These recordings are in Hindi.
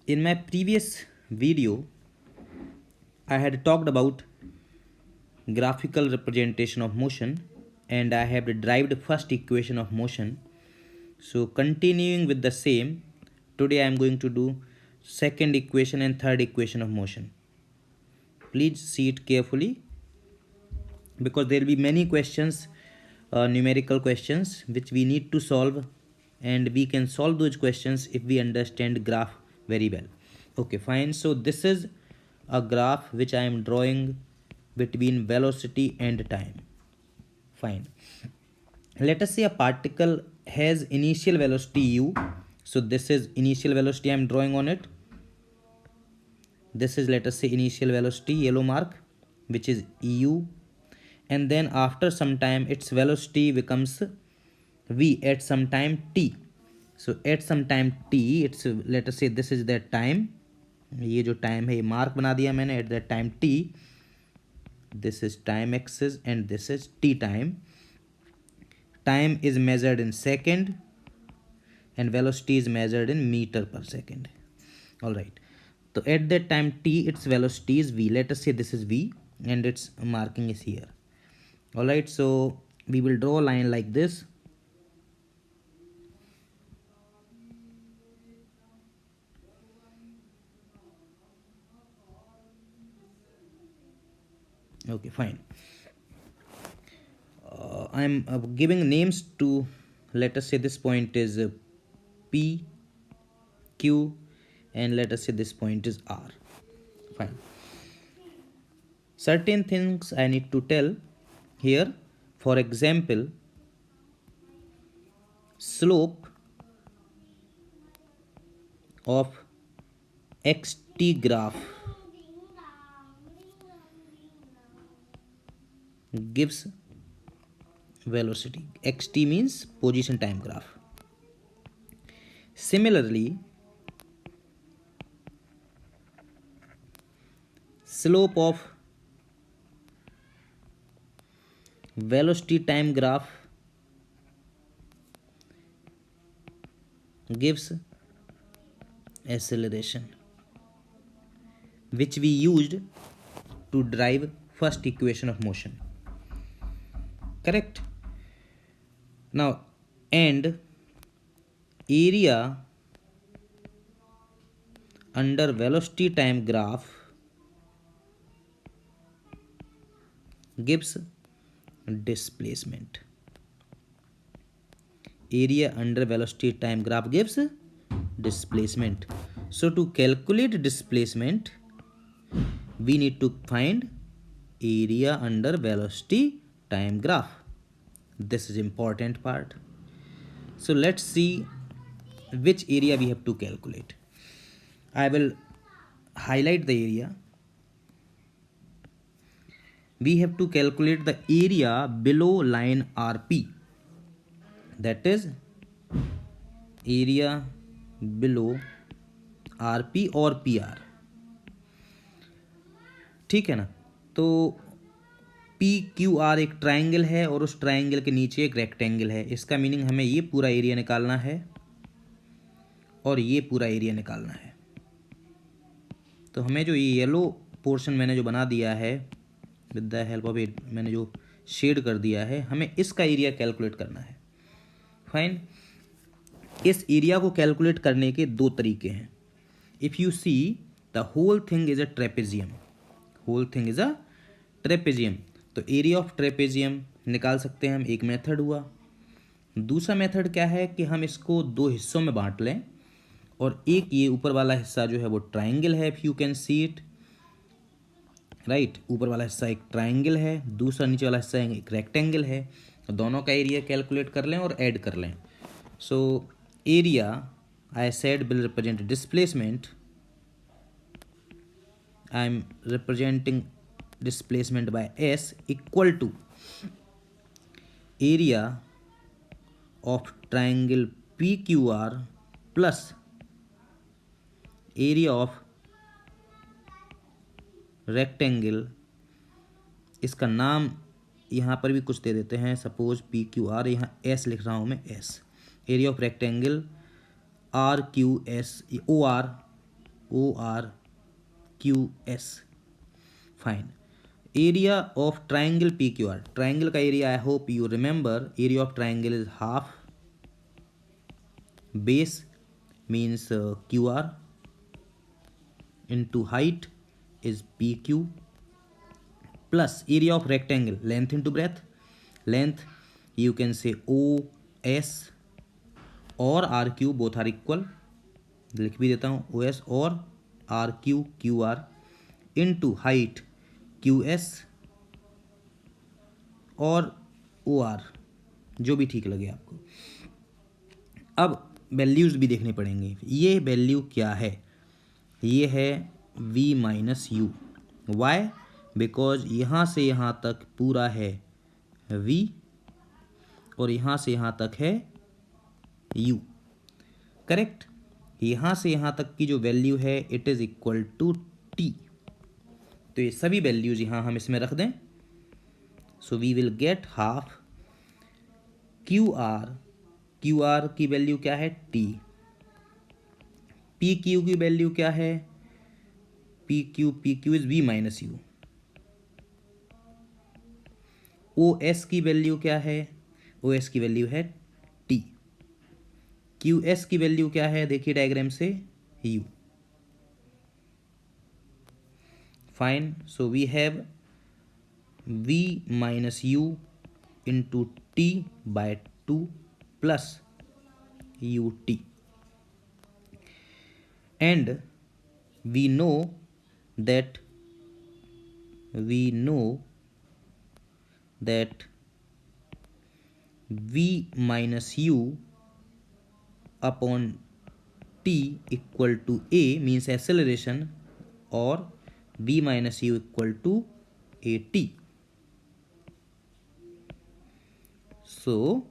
In my previous video, I had talked about graphical representation of motion and I have derived first equation of motion. So continuing with the same, today I am going to do second equation and third equation of motion. Please see it carefully because there will be many questions, numerical questions which we need to solve, and we can solve those questions if we understand graph very well. Okay, fine. So this is a graph which I am drawing between velocity and time. Fine. Let us say a particle has initial velocity u. So this is initial velocity I am drawing on it. This is, let us say, initial velocity, yellow mark, which is u, and then after some time its velocity becomes v at some time t. So at some time t, it's, let us say, this is that time. ये जो टाइम है ये मार्क बना दिया मैंने at that time t. This is time axis and this is t time. Time is measured in second and velocity is measured in meter per second. All right. So at that time t, its velocity is v. Let us say this is v and its marking is here. All right. So we will draw a line like this. Okay, fine. I'm giving names to, let us say this point is P, Q, and let us say this point is R. Fine. Certain things I need to tell here. For example, slope of xt graph gives velocity. Xt means position time graph. Similarly, slope of velocity time graph gives acceleration, which we used to derive first equation of motion. Correct? Now, and area under velocity time graph gives displacement. Area under velocity time graph gives displacement. So to calculate displacement, we need to find area under velocity time graph. This is important part. So let's see which area we have to calculate. I will highlight the area. We have to calculate the area below line RP. That is area below RP और PR. ठीक है ना? तो PQR एक ट्राइंगल है और उस ट्राइंगल के नीचे एक रेक्टेंगल है. इसका मीनिंग हमें ये पूरा एरिया निकालना है और ये पूरा एरिया निकालना है. तो हमें जो ये येलो पोर्शन मैंने जो बना दिया है with the help of it, मैंने जो शेड कर दिया है, हमें इसका एरिया कैलकुलेट करना है. फाइन. इस एरिया को कैलकुलेट करने के दो तरीके हैं. If you see the whole thing is a trapezium. Whole thing is a trapezium. तो एरिया ऑफ ट्रेपेजियम निकाल सकते हैं हम. एक मेथड हुआ. दूसरा मेथड क्या है कि हम इसको दो हिस्सों में बांट लें और एक ये ऊपर वाला हिस्सा जो है वो ट्राइंगल है. If you can see it right. ऊपर वाला हिस्सा एक ट्राइंगल है, दूसरा नीचे वाला हिस्सा एक रेक्टेंगल है. तो दोनों का एरिया कैलकुलेट कर लें और ऐड कर लें. So area I said will represent displacement. I am representing displacement by S equal to area of triangle PQR plus area of rectangle. इसका नाम यहाँ पर भी कुछ दे देते हैं. सपोज PQR, यहाँ S लिख रहा हूँ मैं S. Area of rectangle RQS OR ORQS. Fine. Area of triangle PQR. Triangle का area, I hope you remember, area of triangle is half base means QR into height is PQ plus area of rectangle, length into breadth. Length you can say OS or RQ, both are equal. लिख भी देता हूँ, OS और RQ QR into height QS और OR, जो भी ठीक लगे आपको. अब वैल्यूज़ भी देखने पड़ेंगे. ये वैल्यू क्या है? ये है V minus U. Why? Because यहाँ से यहाँ तक पूरा है V और यहाँ से यहाँ तक है U. करेक्ट. यहाँ से यहाँ तक की जो वैल्यू है it is equal to T. तो ये सभी वैल्यूज़ यहाँ हम इसमें रख दें. So we will get half QR. QR की वैल्यू क्या है? T. PQ की वैल्यू क्या है? PQ is V minus U. OS की वैल्यू क्या है? OS की वैल्यू है T. QS की वैल्यू क्या है? देखिए डायग्राम से, U. Fine. So we have V minus U into T by 2 plus UT. And we know that V minus U upon T equal to A means acceleration, or V minus U equal to AT. So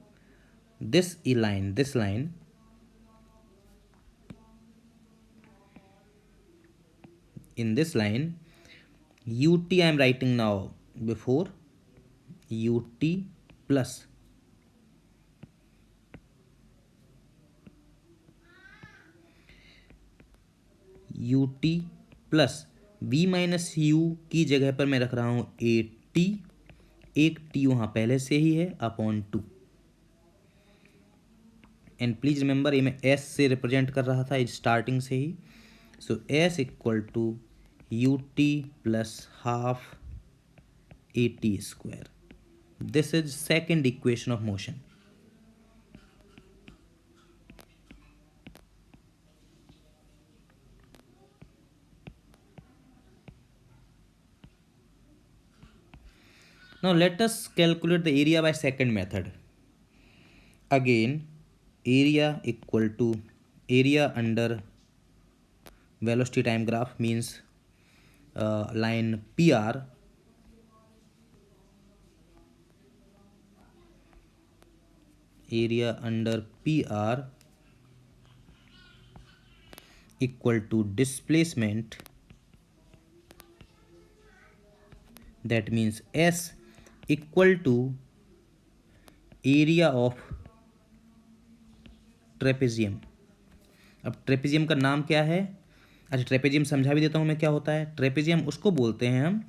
this line in this line, UT I am writing now before, UT plus V minus you की जगह पर मैं रख रहा हूँ AT. एक T वहाँ पहले से ही है अपॉन 2. एंड प्लीज रिमेंबर, ये मैं S से रिप्रेजेंट कर रहा था स्टार्टिंग से ही. So S equal to UT plus half AT square. This is second equation of motion. Now let us calculate the area by second method. Again, area equal to area under velocity time graph means line PR area under PR equal to displacement, that means S equal to area of trapezium. अब ट्रेपेजियम का नाम क्या है? अच्छा, ट्रेपेजियम समझा भी देता हूँ मैं क्या होता है. ट्रेपेजियम उसको बोलते हैं हम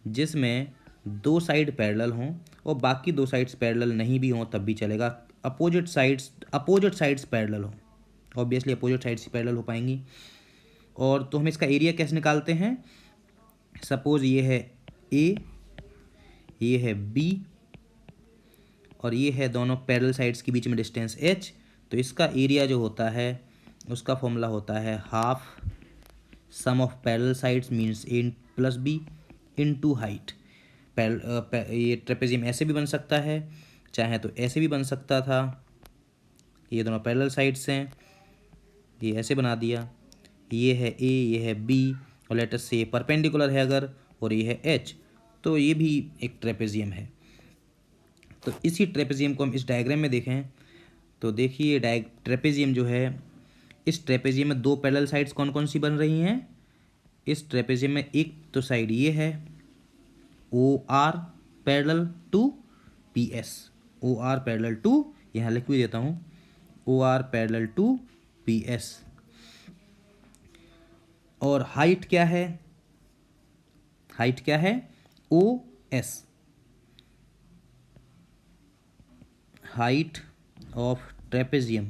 जिसमें दो साइड पैरेलल हों और बाकी दो साइड्स पैरेलल नहीं भी हों तब भी चलेगा. अपोजिट साइड्स पैरेलल हों. ऑब्वियसली अपोजिट साइड्स ही पैरेलल हो पाएंगी. और तो हम इसका एरिया कैसे निकालते हैं? सपोज ये है A, ये है B और ये है दोनों पैरेलल साइड्स के बीच में डिस्टेंस H. तो इसका एरिया जो होता है उसका फॉर्मूला होता है half sum of parallel sides means A plus B into height. ये ट्रेपेजियम ऐसे भी बन सकता है, चाहे तो ऐसे भी बन सकता था. ये दोनों पैरेलल साइड्स हैं, ये ऐसे बना दिया. ये है A, ये है B और लेट अस से परपेंडिकुलर है अगर, और ये है H, तो ये भी एक ट्रेपेजियम है. तो इसी ट्रेपेजियम को हम इस डायग्राम में देखें तो देखिए ट्रेपेजियम जो है, इस ट्रेपेजियम में दो पैरेलल साइड्स कौन कौन सी बन रही हैं? इस ट्रेपेजियम में एक तो साइड ये है OR parallel to PS. OR parallel to, यहाँ लिख भी देता हूँ, OR पैरेलल टू PS. और हाइट क्या है, हाइट क्या है, O S, height of trapezium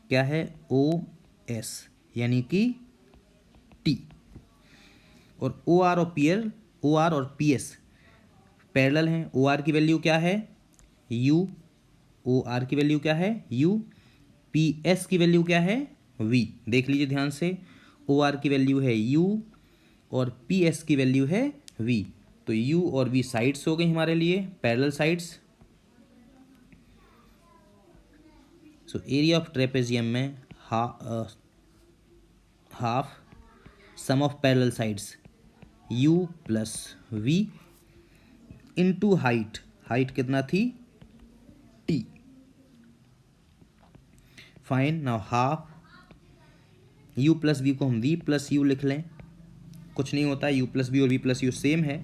क्या है, ओ एस, यानी कि टी। और ओ आर और पी एस पैरेलल हैं। ओ आर की वैल्यू क्या है, यू, ओ आर की वैल्यू क्या है, यू, पी एस की वैल्यू क्या है, वी। देख लीजिए ध्यान से, ओ आर की वैल्यू है यू और पी एस की वैल्यू है वी। तो यू और वी साइड्स हो गई हमारे लिए, parallel sides. So area of trapezium में half sum of parallel sides u plus v into height, height कितना थी, t। Fine, now half u plus v को हम v प्लस यू लिख लें, कुछ नहीं होता, u प्लस वी और v प्लस यू सेम है।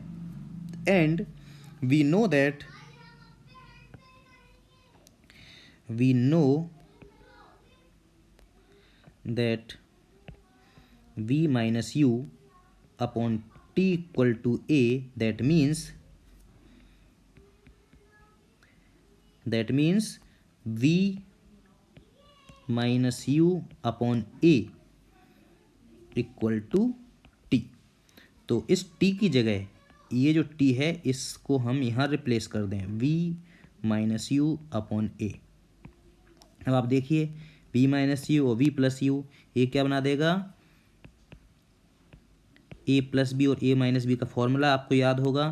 And we know that v minus u upon t equal to a, that means v minus u upon a equal to T. तो इस टी की जगह ये जो टी है इसको हम यहाँ रिप्लेस कर दें, v minus u upon a. अब आप देखिए v माइनस यू और v प्लस यू, ये क्या बना देगा, a प्लस बी और a माइनस बी का फॉर्मूला आपको याद होगा,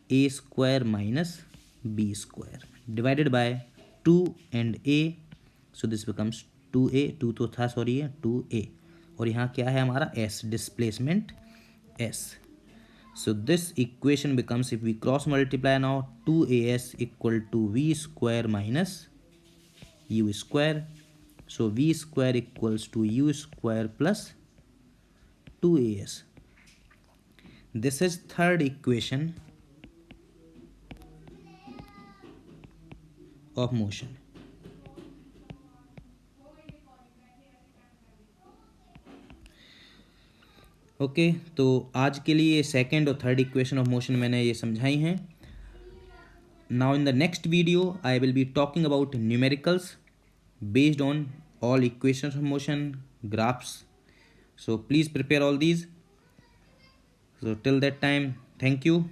a square minus b square divided by 2 and a, so this becomes 2a, 2 तो था सॉरी 2a, और यहाँ क्या है हमारा s, displacement s। So this equation becomes, if we cross multiply now, 2as equal to v square minus u square. So v square equals to u square plus 2as. This is third equation of motion. Okay तो आज के लिए सेकेंड और थर्ड इक्वेशन ऑफ मोशन मैंने ये समझाई हैं। Now in the next video I will be talking about numericals based on all equations of motion, graphs. So please prepare all these. So till that time, thank you.